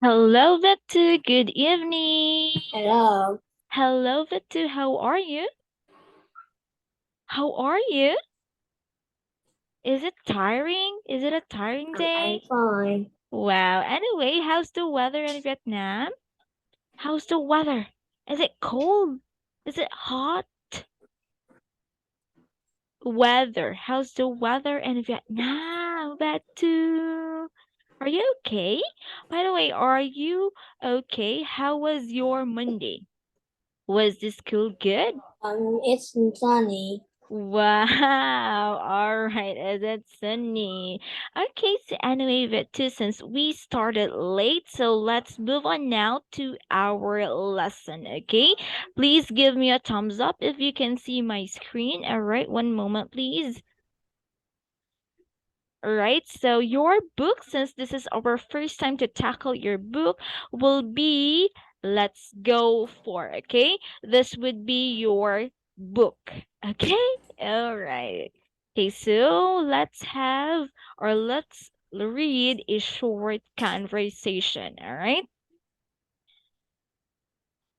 Hello, Vetu. Good evening. Hello. Hello, Vetu. How are you? How are you? Is it tiring? Is it a tiring I'm day? fine. Wow. Anyway, how's the weather in Vietnam? How's the weather? Is it cold? Is it hot? Weather. How's the weather in Vietnam? Vetu. Are you okay? By the way, are you okay? How was your Monday? Was the school good? It's sunny. Wow. All right. Is it sunny? Okay. So anyway, Vitu, since we started late, so let's move on now to our lesson. Okay. Please give me a thumbs up if you can see my screen. All right. One moment, please. All right. So your book, since this is our first time to tackle your book, will be Let's Go For. Okay. This would be your book. Okay. All right. Okay. So let's read a short conversation. All right.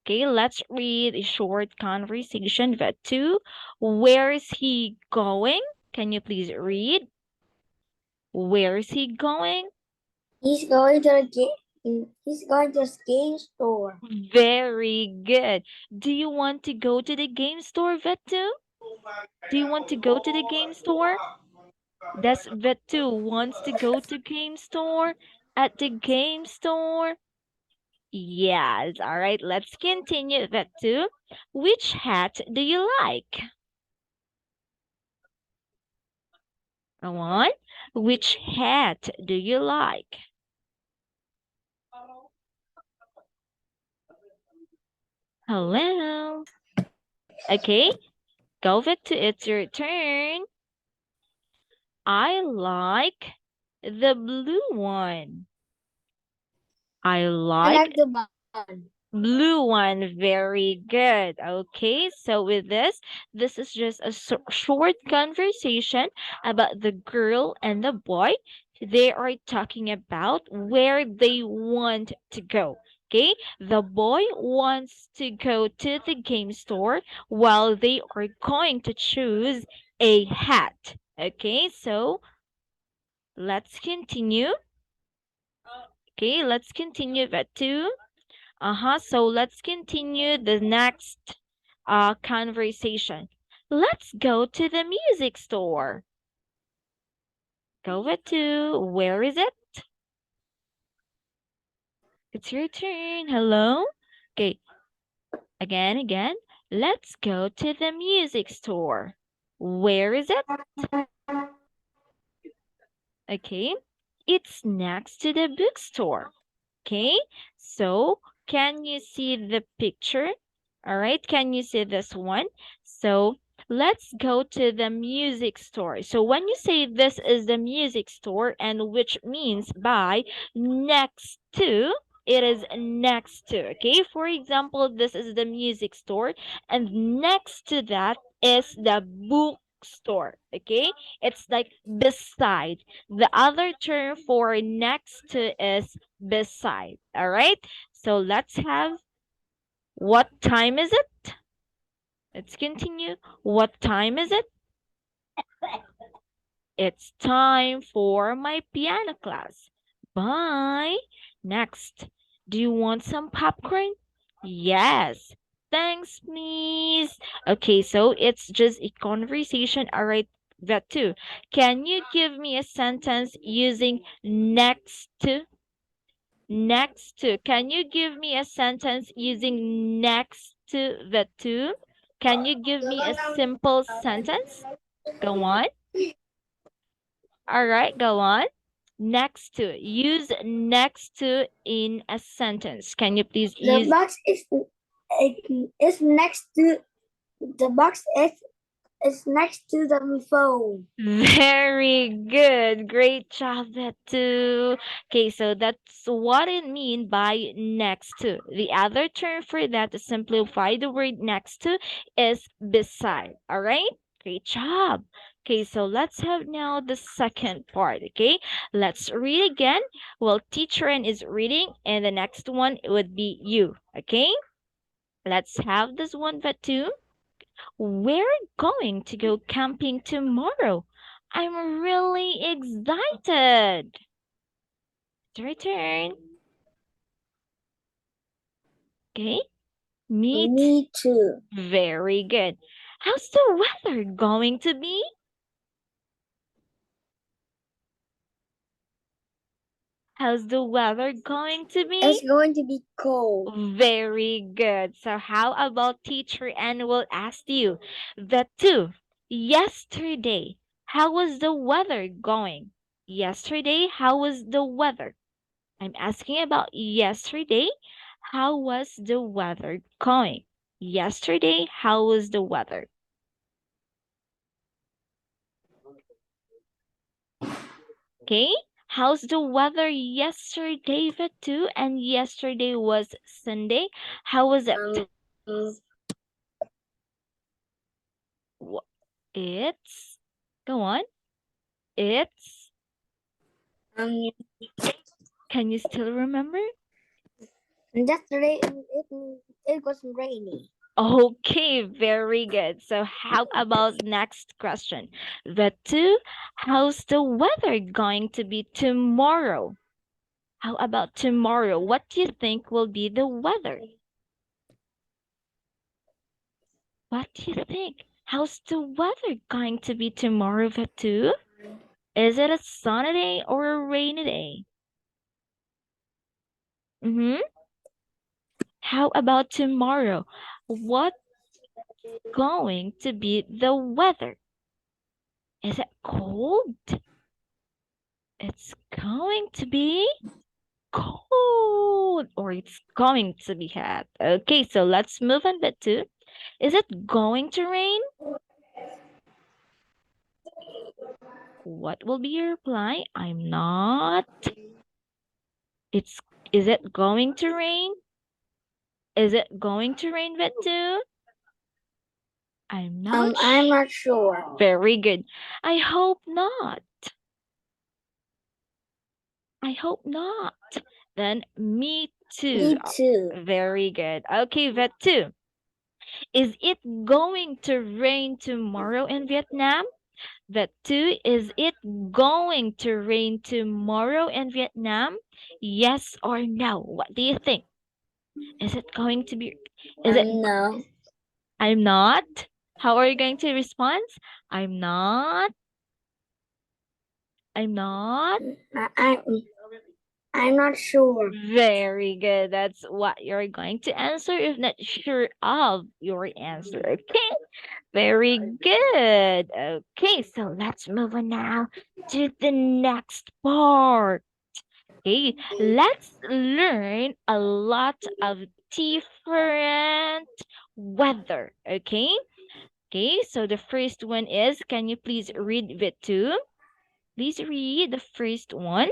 Okay. Let's read a short conversation. That two. Where is he going? Can you please read? Where is he going? He's going to the He's going to the game store. Very good. Do you want to go to the game store, Vetu? Do you want to go to the game store? Does Vetu wants to go to game store? At the game store? Yes. All right. Let's continue, Vetu. Which hat do you like? Go on. Which hat do you like? Hello. Okay. Go, Vetu. It's your turn. I like the blue one. I I like like the bun. blue one. Very good. Okay, so with this is just a short conversation about the girl and the boy. They are talking about where they want to go. Okay, the boy wants to go to the game store while they are going to choose a hat. Okay, so let's continue. Okay, let's continue that too. So let's continue the next conversation. Let's go to the music store. Go to where is it? It's your turn. Hello? Okay, again. Let's go to the music store. Where is it? Okay, it's next to the bookstore. Okay, so can you see the picture? All right, can you see this one? So let's go to the music store. So when you say this is the music store, and which means by next to, it is next to. Okay, for example, this is the music store, and next to that is the bookstore. Okay, it's like beside. The other term for next to is beside. All right. So let's have what time is it? Let's continue. What time is it? It's time for my piano class. Bye. Next. Do you want some popcorn? Yes. Thanks, miss. Okay, so it's just a conversation. All right, that too. Can you give me a sentence using next to? Next to. Can you give me a sentence using next to the two? Can you give me a simple sentence? Go on. All right, go on. Next to. Use next to in a sentence. Can you please The use box is next to the box It's next to the phone. Very good. Great job, that too. Okay, so that's what it means by next to. The other term for that to simplify the word next to is beside. All right? Great job. Okay, so let's have now the second part. Okay, let's read again. Well, teacher is reading, and the next one would be you. Okay, let's have this one, but two. We're going to go camping tomorrow. I'm really excited. It's your turn. Okay. Me too. Very good. How's the weather going to be? How's the weather going to be? It's going to be cold. Very good. So how about teacher Anne will ask you the two. Yesterday, how was the weather going? Yesterday, how was the weather? I'm asking about yesterday. How was the weather going? Yesterday, how was the weather? Okay. How's the weather yesterday, Vatu? And yesterday was Sunday. How was it? Um, Wha- It's, go on. It's, um, can you still remember? yesterday it was rainy. Okay, very good. So how about next question? Vatu, how's the weather going to be tomorrow? How about tomorrow? What do you think will be the weather? What do you think? How's the weather going to be tomorrow, Vatu? Is it a sunny day or a rainy day? Mm-hmm. How about tomorrow? What's going to be the weather? Is it cold? It's going to be cold or it's going to be hot. Okay, so let's move on bit two. Is it going to rain? What will be your reply? I'm not. It's is it going to rain? Is it going to rain bit two? I'm not. I'm not sure. Very good. I hope not. I hope not. Then me too. Me too. Very good. Okay, vet two. Is it going to rain tomorrow in Vietnam? Vet two, is it going to rain tomorrow in Vietnam? Yes or no? What do you think? Is it going to be? Is it? No. I'm not. How are you going to respond? I'm not. I'm not. I, I, I'm not sure. Very good. That's what you're going to answer if not sure of your answer. Okay. Very good. Okay, so let's move on now to the next part. Okay, let's learn a lot of different weather. Okay. Okay, so the first one is, can you please read it too? Please read the first one.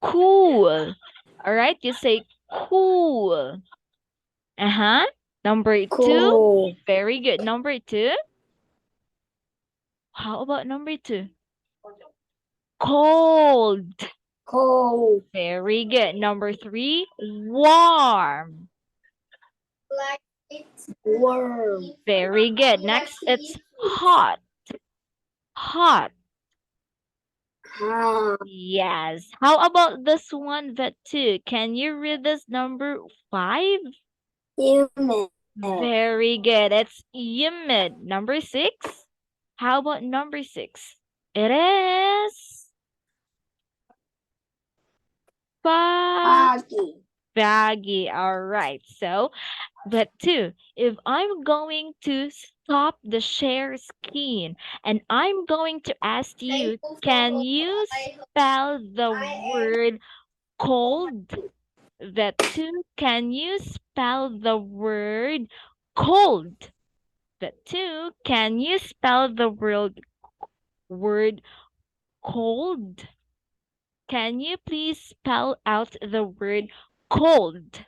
Cool. All right, you say cool. Uh-huh. Number two. Cool. Very good. Number two. How about number two? Cold. Cold. Very good. Number three. Warm. Warm. Very good. Next, it's hot. Hot. Hot. Yes. How about this one, that two? Can you read this number five? Humid. Very good. It's humid. Number six. How about number six? It is Foggy. baggy. All right. So, but two, if I'm going to stop the share screen and I'm going to ask you, can you spell the word cold? That two, can you spell the word cold. Vet 2, can you spell the word cold? Can you please spell out the word cold?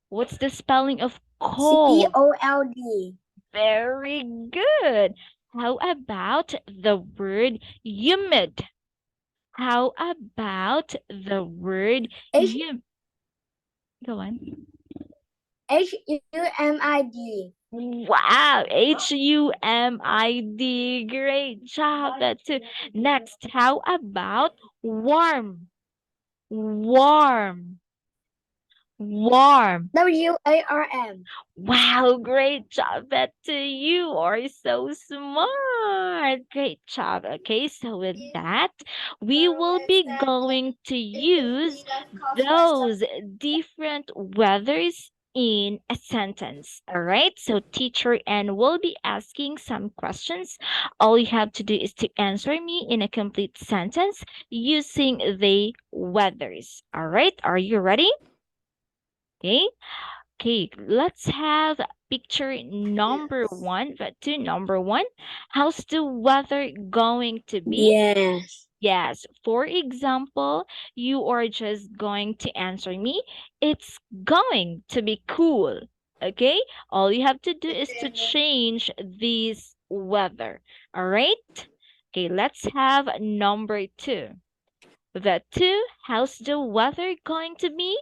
What's the spelling of cold? COLD. Very good. How about the word humid? How about the word H Go on. HUMID. Wow, HUMID. Great job. That's it. Next, how about warm? Warm. Warm. WARM. Wow, great job. That you are so smart. Great job. Okay, so with that, we will be going to use those different weathers in a sentence. All right, so teacher N will be asking some questions. All you have to do is to answer me in a complete sentence using the weathers. All right, are you ready? Okay. Okay, let's have picture number one, but two, number one. How's the weather going to be? Yes. Yes, for example, you are just going to answer me. It's going to be cool. Okay, all you have to do is to change this weather. All right. Okay, let's have number two. The two, how's the weather going to be?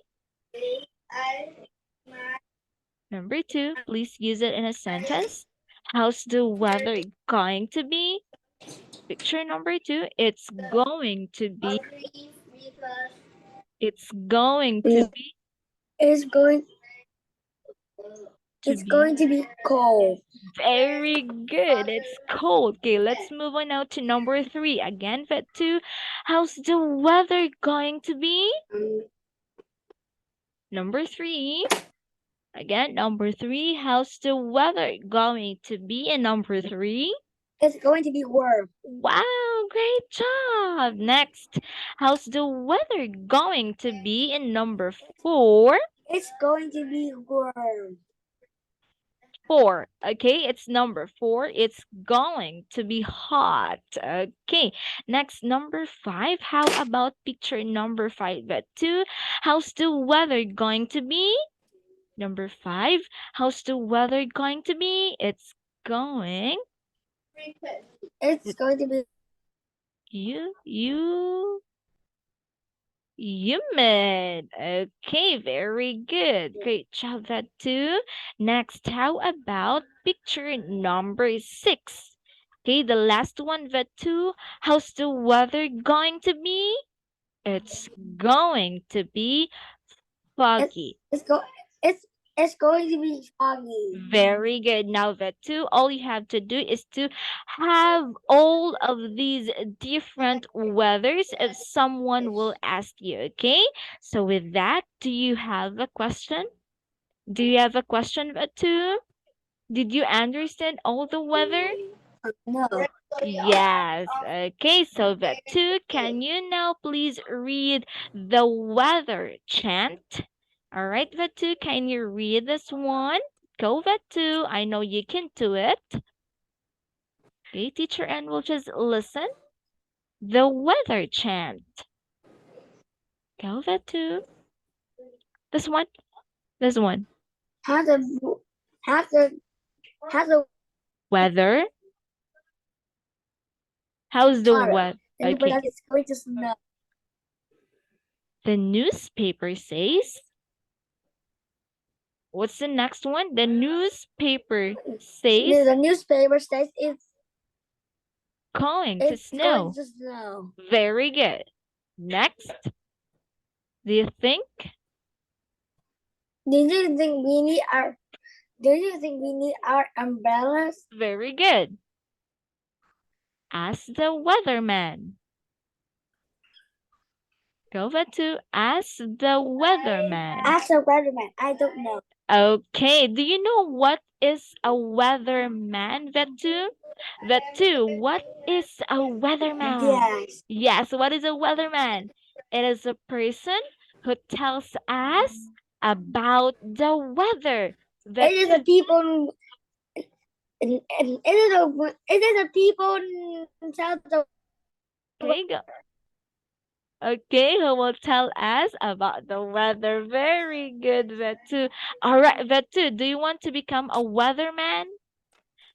Number two, please use it in a sentence. How's the weather going to be? Picture number two, it's going to Mm, be, It's going to it's be going to be cold. very good. It's cold. Okay, let's move on now to number three. Again, vet two, how's the weather going to be? Number three, again, number three, how's the weather going to be? And number three, It's going to be warm. wow, great job. Next, how's the weather going to be in number four? It's going to be warm. Four. Okay, it's number four. It's going to be hot. Okay, next, number five. How about picture number five? But two, how's the weather going to be? Number five, how's the weather going to be? It's going. It's going to be You Humid. Okay, very good. Great job, that too. Next, how about picture number six? Okay, the last one, that two. How's the weather going to be? It's going to be it's foggy. it's go it's it's going to be foggy. Very good. Now that too, all you have to do is to have all of these different weathers if someone will ask you, okay? So with that, do you have a question? Do you have a question, too? Did you understand all the weather? No. Yes. Okay, so that too, can you now please read the weather chant? All right, Vatu, can you read this one? Go, Vatu. I know you can do it. Okay, teacher, and we'll just listen. The weather chant. Go, Vatu. This one. This one. Has a has a has a Weather. How's the tomorrow. weather? But Okay. it's going to snow. The newspaper says. What's the next one? The newspaper says The newspaper says going to it's going snow. to snow. Very good. Next, do you think? Do you think we need our Do you think we need our umbrellas? Very good. Ask the weatherman. Go back to ask the weatherman. Ask the weatherman. I don't know. Okay, do you know what is a weatherman, Vetu? Vetu, what is a weatherman? Yes. Yes, what is a weatherman? It is a person who tells us about the weather. That It is a people and it is a people in South of okay, go. Okay, who will tell us about the weather? Very good, Vetu. All right, Vetu, do you want to become a weatherman?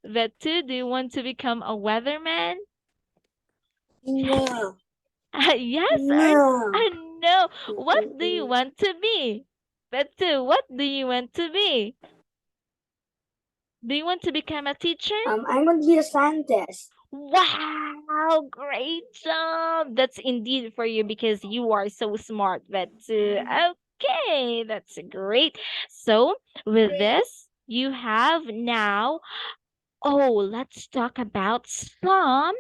Vetu, do you want to become a weatherman? no, Yes or no. no? What do you want to be? Vetu, what do you want to be? Do you want to become a teacher? I'm going to be a scientist. Wow, great job. That's indeed for you because you are so smart. But okay, that's great. So, with this, you have now, oh, let's talk about some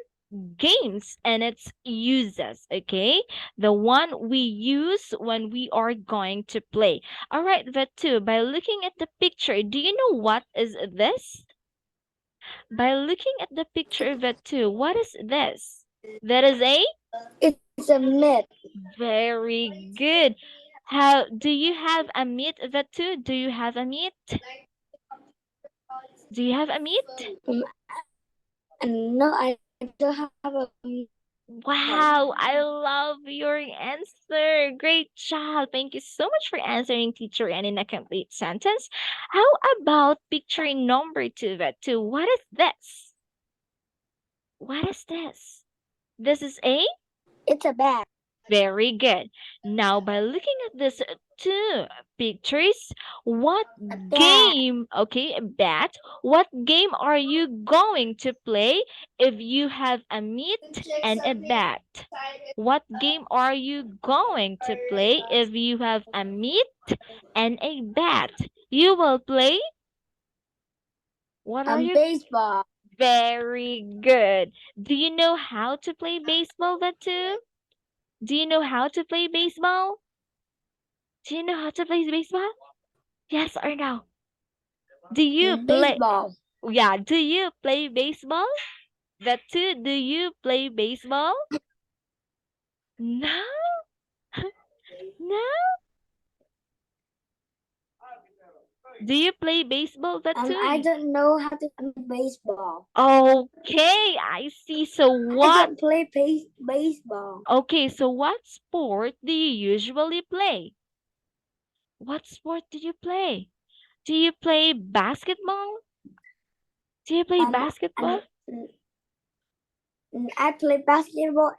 games and its uses, okay? The one we use when we are going to play. All right, Vetu, by looking at the picture, do you know what is this? By looking at the picture of it too, what is this? That is a It's a myth. very good. How do you have a meat that too? Do you have a meat? Do you have a meat? No, I don't have a myth. Wow, I love your answer. Great job. Thank you so much for answering, teacher, and in a complete sentence. How about picture number two, that too? What is this? What is this? This is a It's a bag. very good. Now, by looking at these two pictures, what A bat. game, okay, bat, what game are you going to play if you have a meat and a bat? What game are you going to play if you have a meat and a bat? You will play, what are you? Baseball. Very good. Do you know how to play baseball, that too? Do you know how to play baseball? Do you know how to play baseball? Yes or no? Do you play? Baseball. Yeah, do you play baseball? That too, do you play baseball? No, no. Do you play baseball? That I too. don't know how to play baseball. Okay, I see. So I what? don't play baseball. Okay, so what sport do you usually play? What sport do you play? Do you play basketball? Do you play basketball? And I play basketball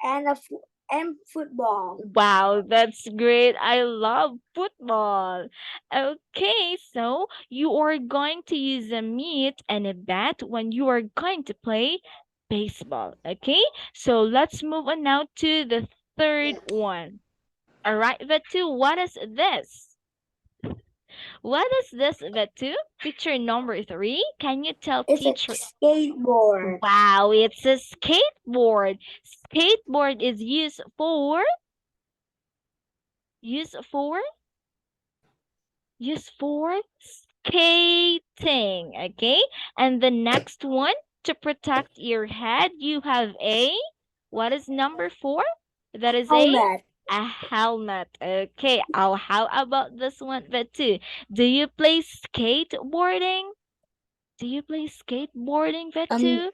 and football. Wow, that's great. I love football. Okay, so you are going to use a mitt and a bat when you are going to play baseball. Okay, so let's move on now to the third one. All right, Vetu, what is this? What is this, Vetu? Picture number three. Can you tell It's a teacher? skateboard. Wow, it's a skateboard. Skateboard is used for Use for skating. Okay. And the next one, to protect your head, you have a, what is number four? That is Helmet. a helmet. Okay. Oh, how about this one? But two. Do you play skateboarding? Do you play skateboarding, Um, Vetu?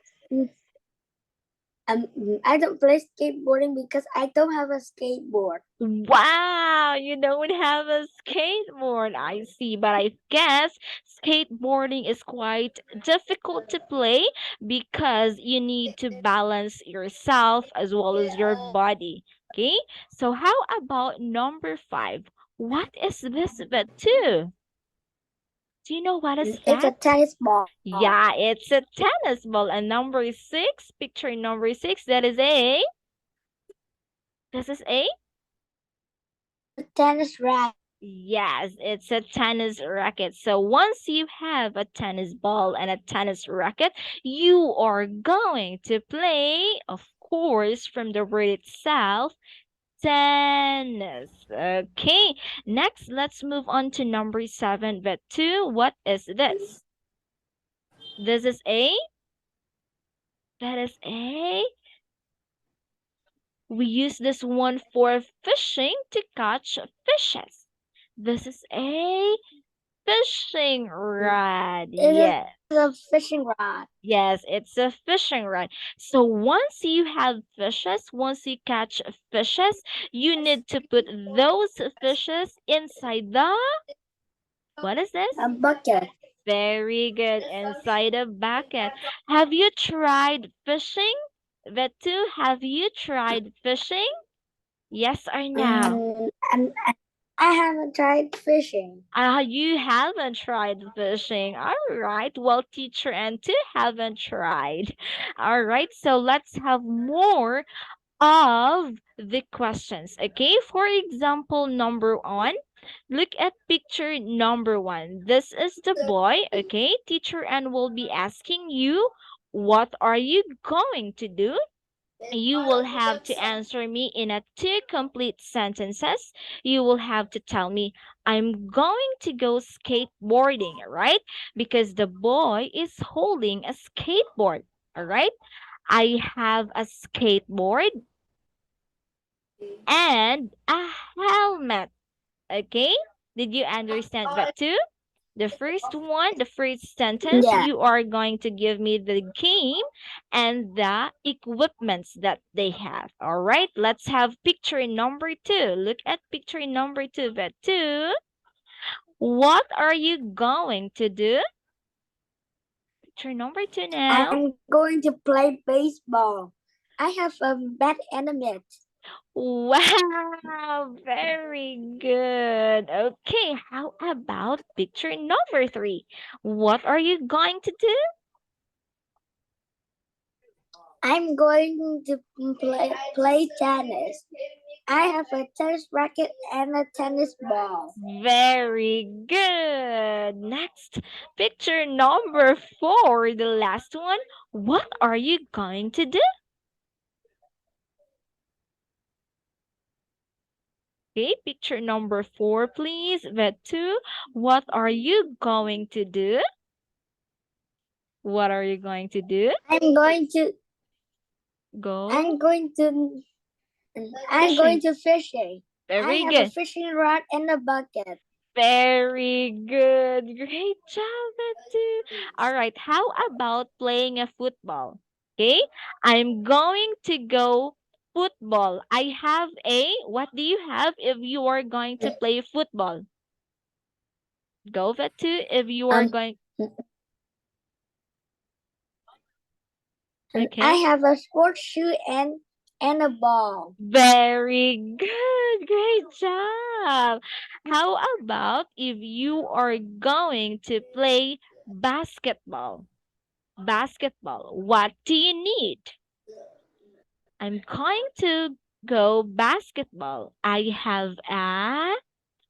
um, I don't play skateboarding because I don't have a skateboard. Wow, you don't have a skateboard. I see, but I guess skateboarding is quite difficult to play because you need to balance yourself as well as your body. Okay, so how about number five? What is this bit too? Do you know what is It's a that? tennis ball. Yeah, it's a tennis ball. And number six, picture number six, that is a, this is a Tennis racket. Yes, it's a tennis racket. So once you have a tennis ball and a tennis racket, you are going to play, of course, from the word itself, tennis. Okay, next, let's move on to number seven, but two. What is this? This is a, that is a, we use this one for fishing to catch fishes. This is a fishing rod. It Yes. is a fishing rod. Yes, it's a fishing rod. So once you have fishes, once you catch fishes, you need to put those fishes inside the, what is this? A bucket. Very good, inside a bucket. Have you tried fishing? Vetu, have you tried fishing? Yes or no? I haven't tried fishing. You haven't tried fishing. All right. Well, teacher and two haven't tried. All right. So let's have more of the questions. Okay. For example, number one, look at picture number one. This is the boy. Okay. Teacher and will be asking you, what are you going to do? You will have to answer me in a two complete sentences. You will have to tell me, I'm going to go skateboarding, right? Because the boy is holding a skateboard, all right? I have a skateboard and a helmet, okay? Did you understand that too? The first one, the first sentence, Yeah. you are going to give me the game and the equipments that they have. All right, let's have picture number two. Look at picture number two, vet two. What are you going to do? Picture number two now. I'm going to play baseball. I have a bat and a mitt. Wow, very good. Okay, how about picture number three? What are you going to do? I'm going to play tennis. I have a tennis racket and a tennis ball. Very good. Next, picture number four, the last one. What are you going to do? Okay, picture number four, please. Vet two. What are you going to do? What are you going to do? I'm going to Go. I'm going to I'm going to fishing. I Very have a good. fishing rod and a bucket. Very good. Great job, Vet. All right, how about playing a football? Okay, I'm going to go football. I have a, what do you have if you are going to play football? Go, Vetu, if you are Um, going. I Okay, have a sports shoe and a ball. very good. Great job. How about if you are going to play basketball? Basketball, what do you need? I'm going to go basketball. I have a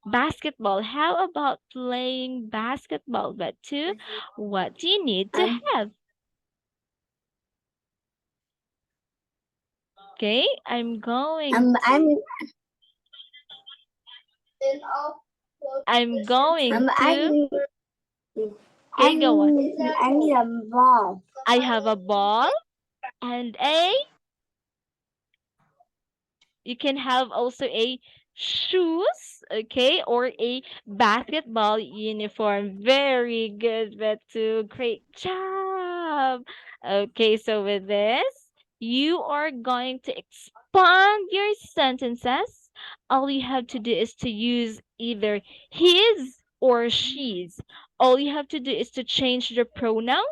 basketball. How about playing basketball? But two, what do you need to Um, have? Okay, I'm going I'm I'm going to, I'm okay, go on. I need a ball. I have a ball and a, you can have also a shoes, okay, or a basketball uniform. Very good, Betu. Great job. Okay, so with this, you are going to expand your sentences. All you have to do is to use either his or she's. All you have to do is to change the pronoun.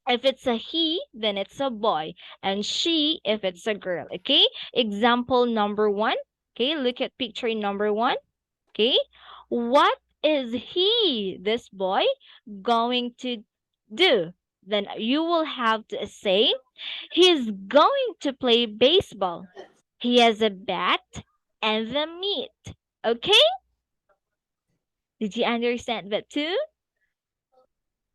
If it's a he, then it's a boy. And she, if it's a girl. Okay? Example number one. Okay, look at picture number one. Okay? What is he, this boy, going to do? Then you will have to say, he's going to play baseball. He has a bat and the mitt. Okay? Did you understand that too?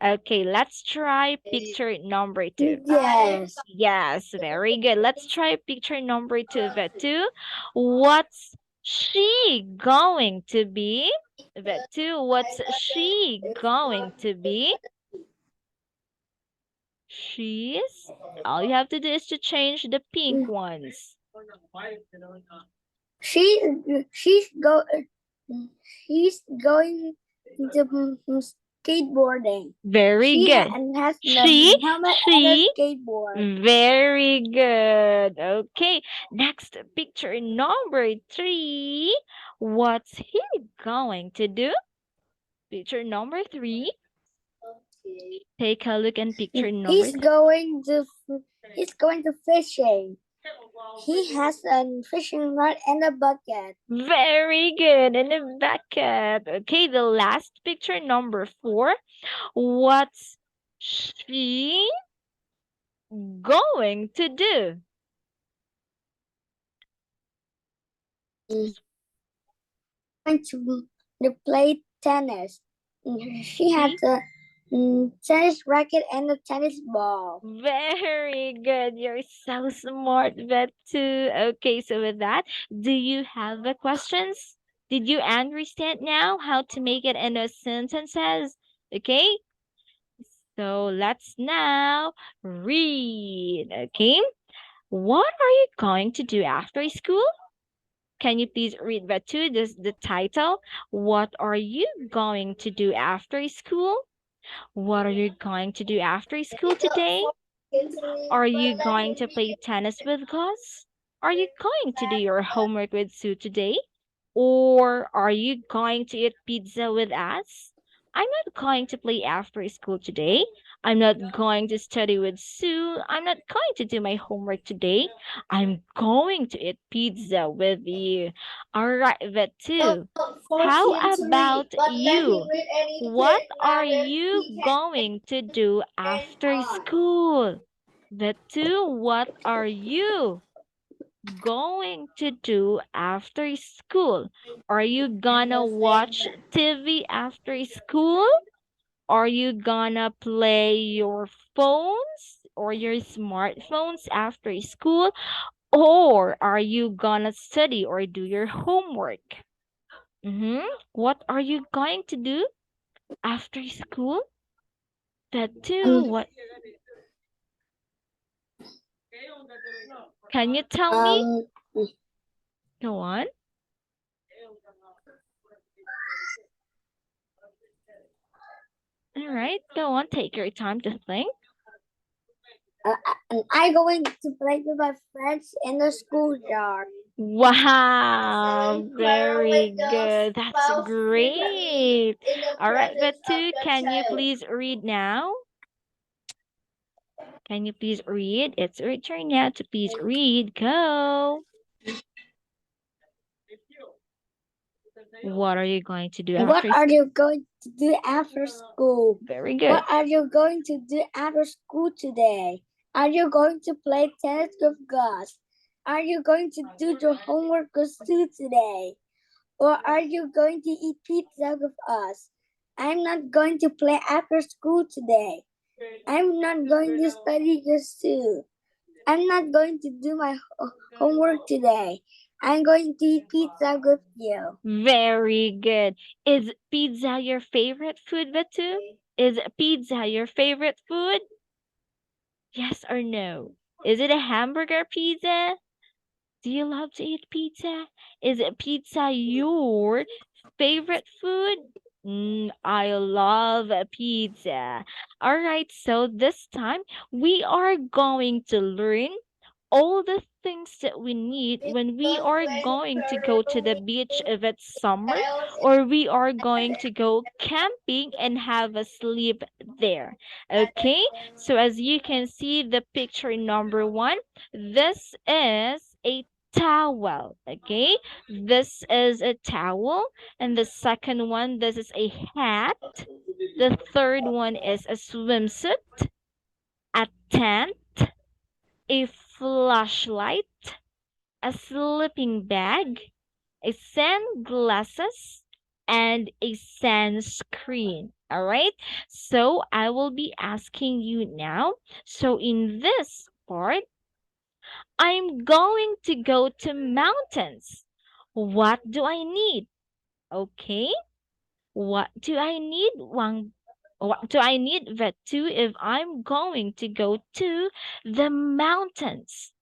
Okay, let's try picture number two. Yes. Yes, very good. Let's try picture number two, Vetu. What's she going to be? Vetu, what's she going to be? She's, all you have to do is to change the pink ones. She she's go she's going the skateboarding. Very She good. has She, the helmet and a she, skateboard. very good. Okay, next picture number 3. What's he going to do? Picture number 3. Take a look at picture number He's 3. going to fishing. He has a fishing rod and a bucket. Very good. And a bucket. Okay, the last picture number 4. What's she going to do? Going to play tennis. She has See? a tennis racket and a tennis ball. Very good. You're so smart, Vet too. Okay, so with that, do you have the questions? Did you understand now how to make it into sentences? Okay, so let's now read. Okay, what are you going to do after school? Can you please read that too? This the title. What are you going to do after school? What are you going to do after school today? Are you going to play tennis with Gus? Are you going to do your homework with Sue today? Or are you going to eat pizza with us? I'm not going to play after school today. I'm not going to study with Sue. I'm not going to do my homework today. I'm going to eat pizza with you. All right, that too. Force How him to read, about but let him you? read What anything are rather you he has going to do and after on. school? The two, what are you going to do after school? Are you gonna watch TV after school? Are you gonna play your phones or your smartphones after school? Or are you gonna study or do your homework? What are you going to do after school? That too. Um, What can you tell me? um, Go on. All right, go on. Take your time to think. I'm going to play with my friends in the schoolyard. Wow, I'm playing very with the good. That's mouse great. in the All right, presence of Vetu, the can you child. please read now? Can you please read? It's your turn now to please read. Go. What are you going to do What after are school? you going to do after school? Very What good. are you going to do after school today? Are you going to play tennis with Gus? Are you going to do your homework with Sue today? Or are you going to eat pizza with us? I'm not going to play after school today. I'm not going to study with Sue. I'm not going to do my homework today. I'm going to eat pizza with you. Very good. Is pizza your favorite food, Vetu? Is pizza your favorite food? Yes or no? Is it a hamburger pizza? Do you love to eat pizza? Is it pizza your favorite food? I love a pizza. All right, so this time we are going to learn all the things that we need when we are going to go to the beach if it's summer or we are going to go camping and have a sleep there. Okay, so as you can see the picture number 1, this is a towel. Okay, this is a towel, and the second one, this is a hat. The third one is a swimsuit, a tent, a flashlight, a sleeping bag, a sunglasses, and a sunscreen. All right. So I will be asking you now. So in this part, I'm going to go to mountains. What do I need? Okay. What do I need? What do I need that too if I'm going to go to the mountains?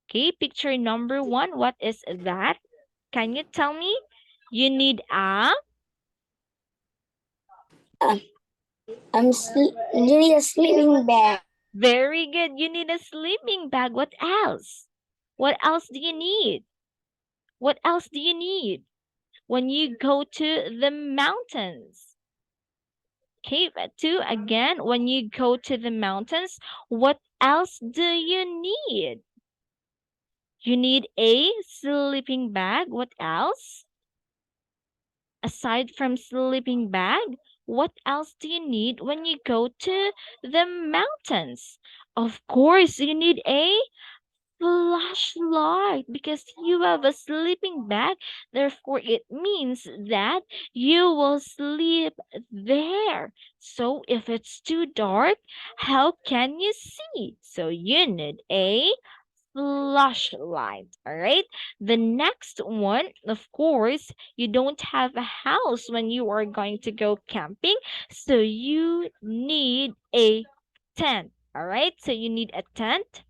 Okay, picture number 1. What is What? that? Can you tell me? You need a, You need a sleeping bag. Very good. You need a sleeping bag. What else? What else do you need? What else do you need when you go to the mountains? Okay, but two again, when you go to the mountains, what else do you need? You need a sleeping bag. What else? Aside from sleeping bag, what else do you need when you go to the mountains? Of course, you need a flashlight because you have a sleeping bag. Therefore, it means that you will sleep there. So, if it's too dark, how can you see? So, you need a flashlight. All right. The next one, of course, you don't have a house when you are going to go camping. So, you need a tent. All right. So, you need a tent.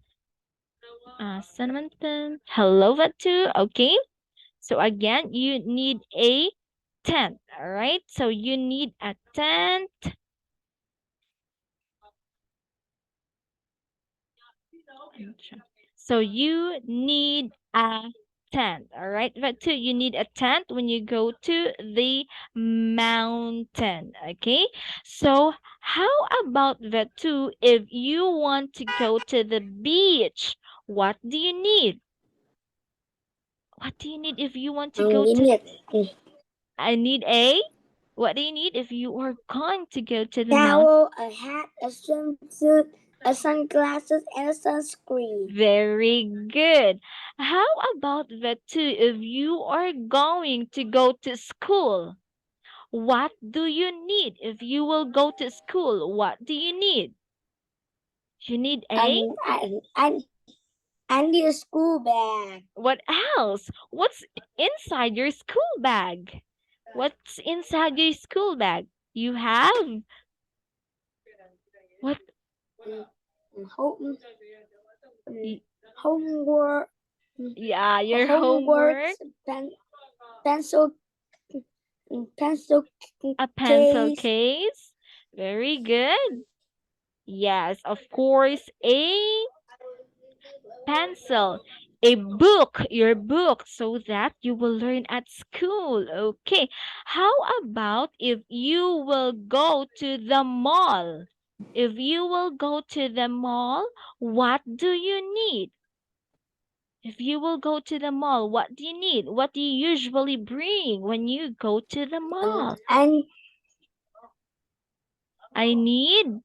Cinnamon tent. Hello, Vatu. Okay. So again, you need a tent. All right. So you need a tent. So you need a tent. All right. Vatu, you need a tent when you go to the mountain. Okay. So how about Vatu if you want to go to the beach? What do you need? What do you need if you want to go You to? need I need a. What do you need if you are going to go to the mountain? towel, a hat, a swimsuit, a sunglasses, and a sunscreen. Very good. How about the two? If you are going to go to school, what do you need? If you will go to school, what do you need? You need a. I need a school bag. What else? What's inside your school bag? What's inside your school bag? You have what? Home, Y- homework, Yeah, your homework, homework. pencil, pencil A pencil case, case. Very good. Yes, of course, a pencil, a book, your book, so that you will learn at school. Okay. How about if you will go to the mall? If you will go to the mall, what do you need? If you will go to the mall, what do you need? What do you usually bring when you go to the mall? and I need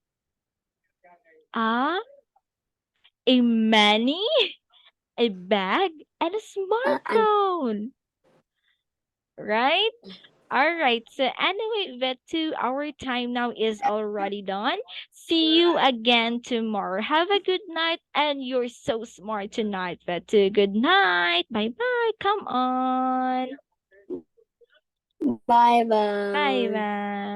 a a money, a bag, and a and smartphone. Right? All right. So anyway, Vetu, our time now is already done. See you again tomorrow. Have a good night, and you're so smart tonight, Vetu. Good night. Bye bye. Come on. bye Bye bye. bye.